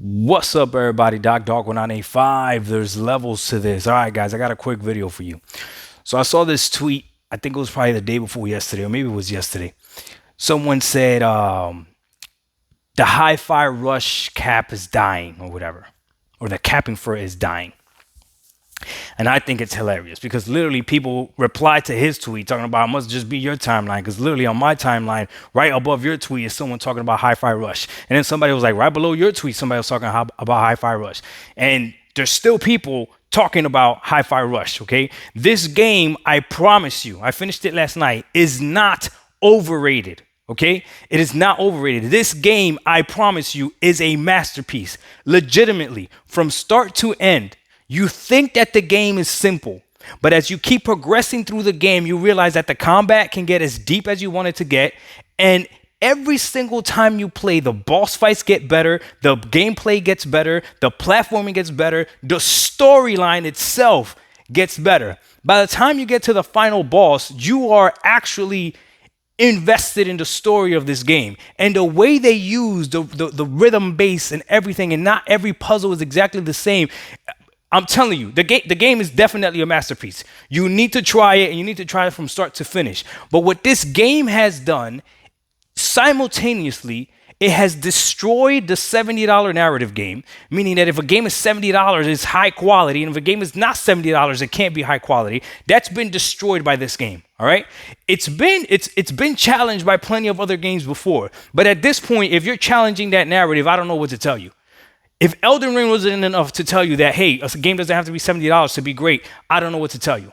What's up, everybody? Doc Dog 1985. There's levels to this. All right, guys, I got a quick video for you. So I saw this tweet. I think it was probably the day before yesterday, or maybe it was yesterday. Someone said the hi-fi rush cap is dying, or whatever, or the capping for it is dying. And I think it's hilarious because literally people reply to his tweet talking about it must just be your timeline, because literally on my timeline, right above your tweet is someone talking about Hi-Fi Rush. And then somebody was like, right below your tweet, somebody was talking about Hi-Fi Rush. And there's still people talking about Hi-Fi Rush, okay? This game, I promise you, I finished it last night, is not overrated. Okay, it is not overrated. This game, I promise you, is a masterpiece. Legitimately, from start to end. You think that the game is simple, but as you keep progressing through the game, you realize that the combat can get as deep as you want it to get. And every single time you play, the boss fights get better, the gameplay gets better, the platforming gets better, the storyline itself gets better. By the time you get to the final boss, you are actually invested in the story of this game, and the way they use the rhythm bass and everything, and not every puzzle is exactly the same. I'm telling you, the game is definitely a masterpiece. You need to try it, and you need to try it from start to finish. But what this game has done, simultaneously, it has destroyed the $70 narrative game, meaning that if a game is $70, it's high quality, and if a game is not $70, it can't be high quality. That's been destroyed by this game. All right, it's been challenged by plenty of other games before, but at this point, if you're challenging that narrative, I don't know what to tell you. If Elden Ring wasn't enough to tell you that, hey, a game doesn't have to be $70 to be great, I don't know what to tell you.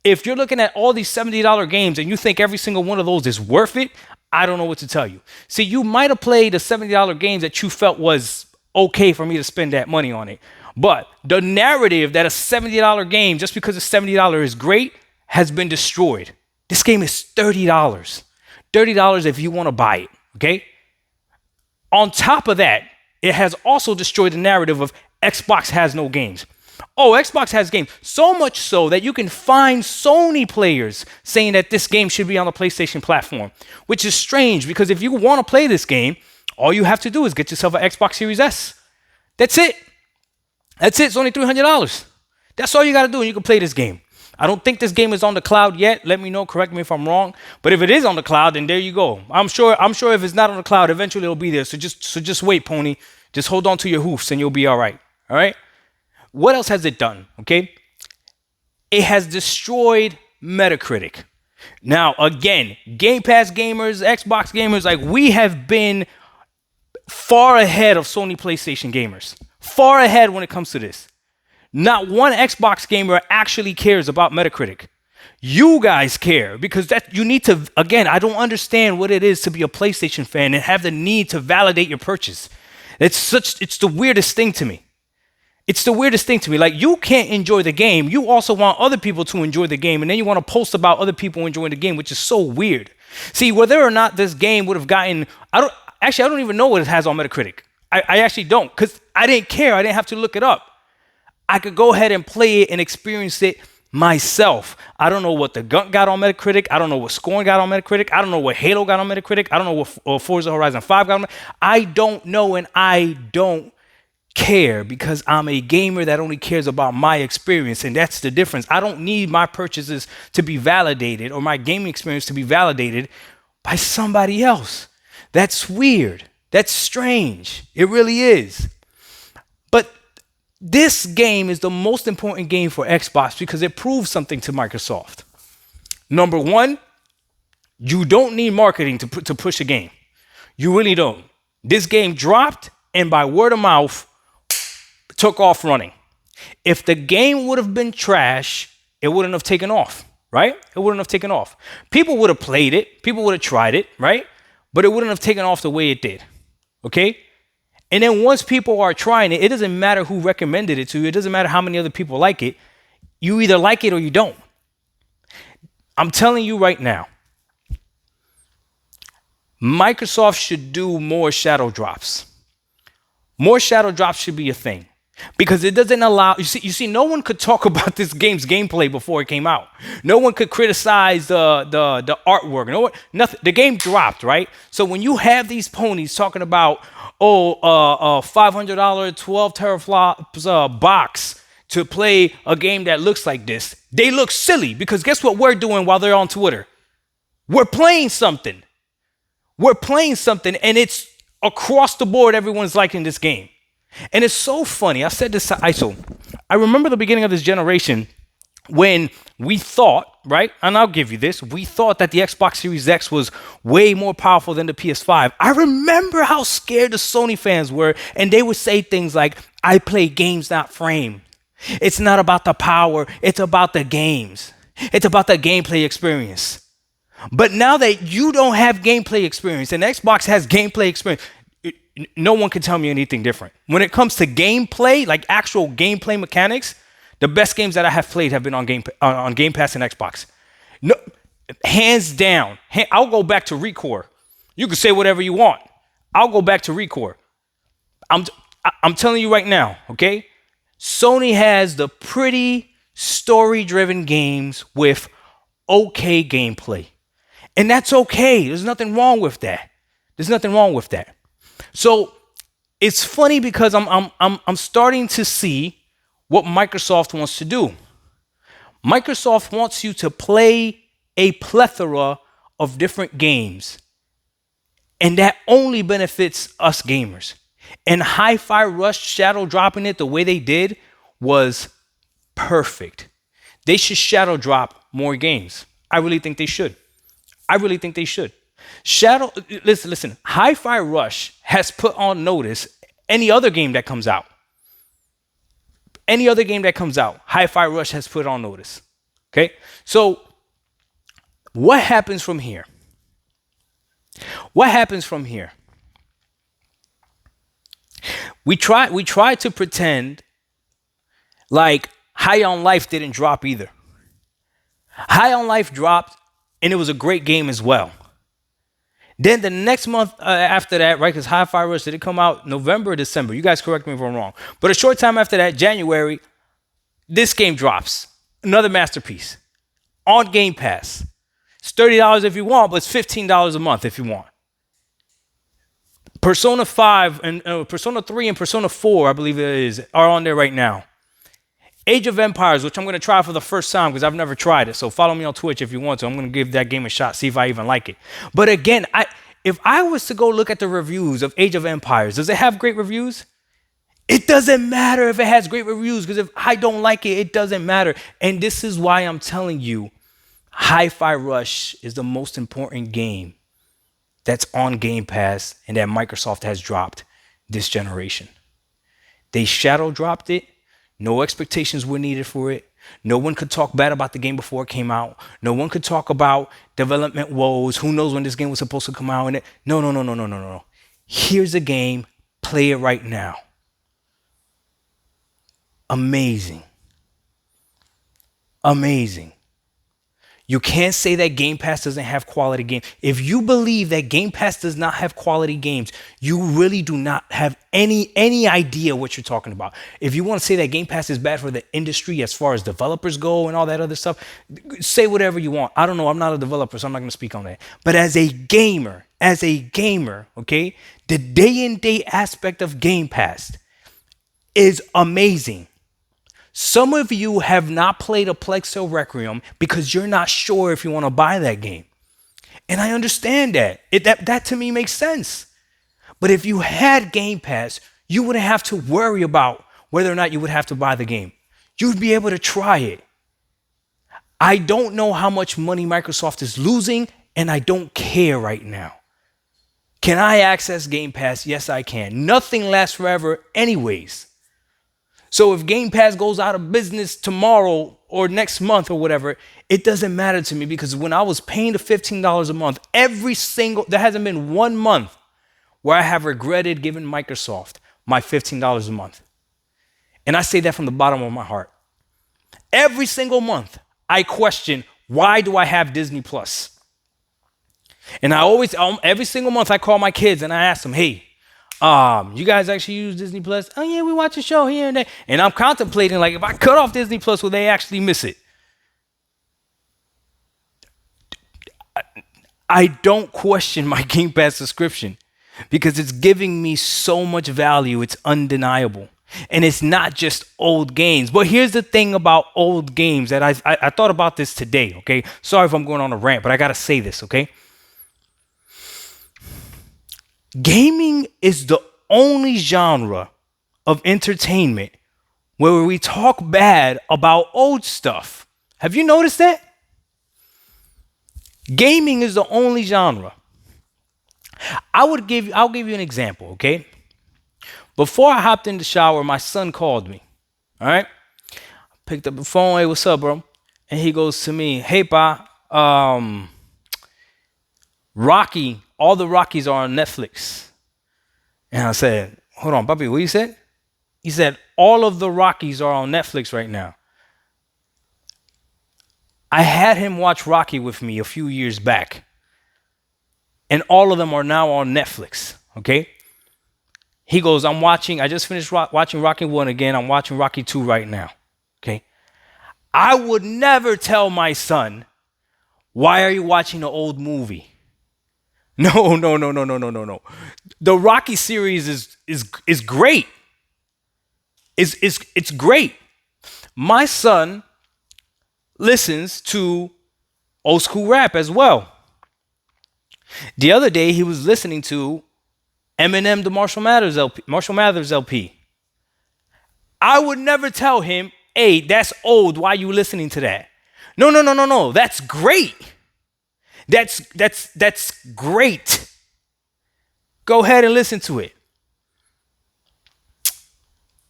If you're looking at all these $70 games and you think every single one of those is worth it, I don't know what to tell you. See, you might have played the $70 games that you felt was okay for me to spend that money on it. But the narrative that a $70 game, just because it's $70 is great, has been destroyed. This game is $30. $30 if you want to buy it, okay? On top of that, it has also destroyed the narrative of Xbox has no games. Oh, Xbox has games. So much so that you can find Sony players saying that this game should be on the PlayStation platform, which is strange because if you want to play this game, all you have to do is get yourself an Xbox Series S. That's it. That's it. It's only $300. That's all you got to do and you can play this game. I don't think this game is on the cloud yet. Let me know, correct me if I'm wrong. But if it is on the cloud, then there you go. I'm sure if it's not on the cloud, eventually it'll be there. So just wait, pony. Just hold on to your hoofs and you'll be all right. All right? What else has it done? Okay? It has destroyed Metacritic. Now, again, Game Pass gamers, Xbox gamers, like we have been far ahead of Sony PlayStation gamers. Far ahead when it comes to this. Not one Xbox gamer actually cares about Metacritic. You guys care because that you need to, again, I don't understand what it is to be a PlayStation fan and have the need to validate your purchase. It's the weirdest thing to me. It's the weirdest thing to me. Like, you can't enjoy the game. You also want other people to enjoy the game, and then you want to post about other people enjoying the game, which is so weird. See, whether or not this game would have gotten, I don't even know what it has on Metacritic. I actually don't, because I didn't care. I didn't have to look it up. I could go ahead and play it and experience it myself. I don't know what the Gunk got on Metacritic. I don't know what Scorn got on Metacritic. I don't know what Halo got on Metacritic. I don't know what Forza Horizon 5 got on Metacritic. I don't know, and I don't care because I'm a gamer that only cares about my experience, and that's the difference. I don't need my purchases to be validated or my gaming experience to be validated by somebody else. That's weird. That's strange. It really is. But this game is the most important game for Xbox because it proves something to Microsoft. Number one, you don't need marketing to push a game. You really don't. This game dropped and by word of mouth took off running. If the game would have been trash, it wouldn't have taken off, right? It wouldn't have taken off. People would have played it. People would have tried it, right? But it wouldn't have taken off the way it did, okay? And then once people are trying it, it doesn't matter who recommended it to you. It doesn't matter how many other people like it. You either like it or you don't. I'm telling you right now, Microsoft should do more shadow drops. More shadow drops should be a thing. because it doesn't allow you see no one could talk about this game's gameplay before it came out. No one could criticize the artwork. No one, nothing. The game dropped, right? So when you have these ponies talking about $500 12 teraflops box to play a game that looks like this, they look silly, because guess what we're doing while they're on Twitter? We're playing something. We're playing something, and it's across the board. Everyone's liking this game. And it's so funny. I said this to ISO. I remember the beginning of this generation when we thought, right? And I'll give you this. We thought that the Xbox Series X was way more powerful than the PS5. I remember how scared the Sony fans were. And they would say things like, I play games, not frame. It's not about the power. It's about the games. It's about the gameplay experience. But now that you don't have gameplay experience and Xbox has gameplay experience, no one can tell me anything different. When it comes to gameplay, like actual gameplay mechanics, the best games that I have played have been on Game Pass and Xbox. No, hands down. I'll go back to Recore. You can say whatever you want. I'll go back to Recore. I'm telling you right now, okay? Sony has the pretty story-driven games with okay gameplay. And that's okay. There's nothing wrong with that. There's nothing wrong with that. So it's funny because I'm starting to see what Microsoft wants to do. Microsoft wants you to play a plethora of different games, and that only benefits us gamers. And Hi-Fi Rush shadow dropping it the way they did was perfect. They should shadow drop more games. I really think they should. Listen, Hi-Fi Rush has put on notice any other game that comes out. Hi-Fi Rush has put on notice. Okay? So what happens from here? We try to pretend like High on Life didn't drop either. High on Life dropped, and it was a great game as well. Then the next month after that, right, because Hi-Fi Rush, did it come out November or December? You guys correct me if I'm wrong. But a short time after that, January, this game drops. Another masterpiece on Game Pass. It's $30 if you want, but it's $15 a month if you want. Persona 5 and Persona 3 and Persona 4, I believe it is, are on there right now. Age of Empires, which I'm going to try for the first time because I've never tried it. So follow me on Twitch if you want to. I'm going to give that game a shot, see if I even like it. But again, if I was to go look at the reviews of Age of Empires, does it have great reviews? It doesn't matter if it has great reviews, because if I don't like it, it doesn't matter. And this is why I'm telling you, Hi-Fi Rush is the most important game that's on Game Pass and that Microsoft has dropped this generation. They shadow dropped it. No expectations were needed for it. No one could talk bad about the game before it came out. No one could talk about development woes. Who knows when this game was supposed to come out? No. Here's a game. Play it right now. Amazing. You can't say that Game Pass doesn't have quality games. If you believe that Game Pass does not have quality games, you really do not have any idea what you're talking about. If you want to say that Game Pass is bad for the industry as far as developers go and all that other stuff, say whatever you want. I don't know. I'm not a developer, so I'm not going to speak on that. But as a gamer, okay, the day and day aspect of Game Pass is amazing. Some of you have not played a Plague Tale Requiem because you're not sure if you want to buy that game. And I understand that. That to me makes sense. But if you had Game Pass, you wouldn't have to worry about whether or not you would have to buy the game. You'd be able to try it. I don't know how much money Microsoft is losing, and I don't care right now. Can I access Game Pass? Yes, I can. Nothing lasts forever anyways. So if Game Pass goes out of business tomorrow or next month or whatever, it doesn't matter to me, because when I was paying the $15 a month, there hasn't been 1 month where I have regretted giving Microsoft my $15 a month. And I say that from the bottom of my heart. Every single month, I question, why do I have Disney Plus? And every single month I call my kids and I ask them, hey, You guys actually use Disney Plus? Oh yeah, we watch a show here and there. And I'm contemplating like if I cut off Disney Plus, will they actually miss it? I don't question my Game Pass subscription because it's giving me so much value. It's undeniable. And it's not just old games. But here's the thing about old games that I thought about this today, okay? Sorry if I'm going on a rant, but I got to say this, okay? Gaming is the only genre of entertainment where we talk bad about old stuff. Have you noticed that? Gaming is the only genre. I'll give you an example, okay? Before I hopped in the shower, my son called me. All right? Picked up the phone, hey, what's up, bro? And he goes to me, hey, pa, Rocky, all the Rockies are on Netflix. And I said, hold on, puppy, what you said? He said, all of the Rockies are on Netflix right now. I had him watch Rocky with me a few years back. And all of them are now on Netflix, okay? He goes, I just finished watching Rocky 1 again. I'm watching Rocky 2 right now, okay? I would never tell my son, why are you watching an old movie? No, no, no, no, no, no, no, no. The Rocky series is great. It's great. My son listens to old school rap as well. The other day he was listening to Eminem, the Marshall Mathers LP. I would never tell him, hey, that's old. Why are you listening to that? No, no, no, no, no. That's great. That's great. Go ahead and listen to it.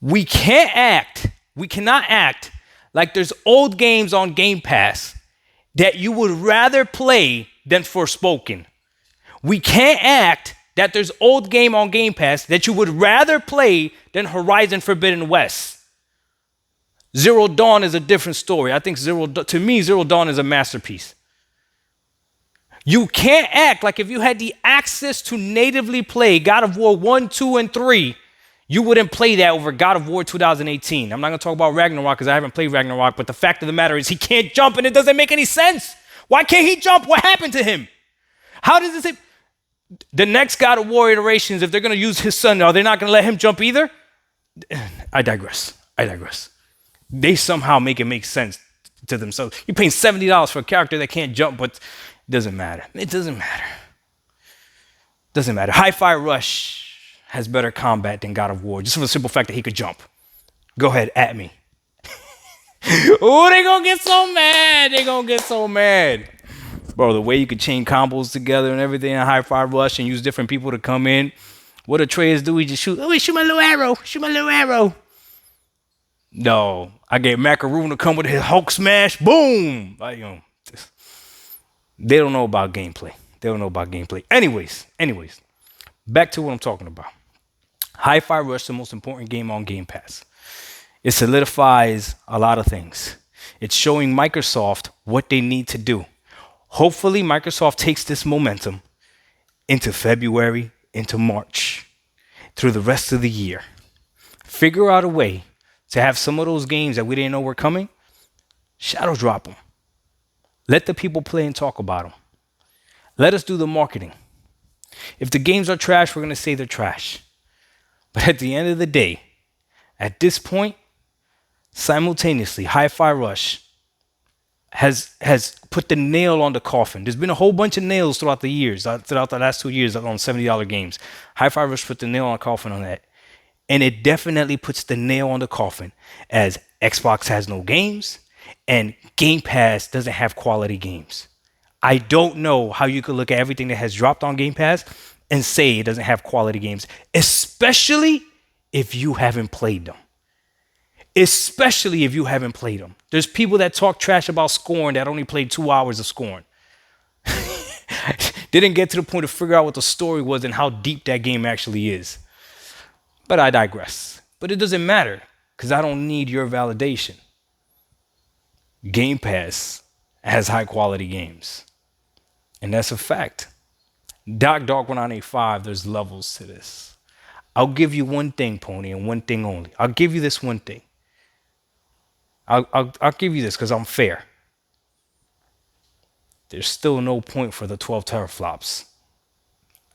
We cannot act like there's old games on Game Pass that you would rather play than Forspoken. We can't act that there's old game on Game Pass that you would rather play than Horizon Forbidden West. Zero Dawn is a different story. I think Zero Dawn is a masterpiece. You can't act like if you had the access to natively play God of War 1, 2, and 3, you wouldn't play that over God of War 2018. I'm not going to talk about Ragnarok because I haven't played Ragnarok, but the fact of the matter is he can't jump and it doesn't make any sense. Why can't he jump? What happened to him? How does this... The next God of War iterations, if they're going to use his son, are they not going to let him jump either? I digress. They somehow make it make sense to themselves. You're paying $70 for a character that can't jump, but it doesn't matter. It doesn't matter. Hi-Fi Rush has better combat than God of War, just for the simple fact that he could jump. Go ahead, at me. Oh, they're going to get so mad. Bro, the way you could chain combos together and everything in Hi-Fi Rush and use different people to come in. What Atreus do, he just shoot. Oh, shoot my little arrow. No, I get Macaroon to come with his Hulk smash. Boom. They don't know about gameplay. Anyways, back to what I'm talking about. Hi-Fi Rush is the most important game on Game Pass. It solidifies a lot of things. It's showing Microsoft what they need to do. Hopefully, Microsoft takes this momentum into February, into March, through the rest of the year. Figure out a way to have some of those games that we didn't know were coming, shadow drop them. Let the people play and talk about them. Let us do the marketing. If the games are trash, we're going to say they're trash. But at the end of the day, at this point, simultaneously, Hi-Fi Rush has put the nail on the coffin. There's been a whole bunch of nails throughout the years, throughout the last 2 years on $70 games. Hi-Fi Rush put the nail on the coffin on that. And it definitely puts the nail on the coffin as Xbox has no games and Game Pass doesn't have quality games. I don't know how you could look at everything that has dropped on Game Pass and say it doesn't have quality games, especially if you haven't played them. There's people that talk trash about Scorn that only played 2 hours of Scorn. Didn't get to the point to figure out what the story was and how deep that game actually is. But I digress. But it doesn't matter because I don't need your validation. Game Pass has high quality games. And that's a fact. Dog 1985, there's levels to this. I'll give you one thing, Pony, and one thing only. I'll give you this one thing. I'll give you this because I'm fair. There's still no point for the 12 teraflops.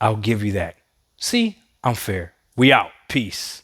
I'll give you that. See, I'm fair. We out. Peace.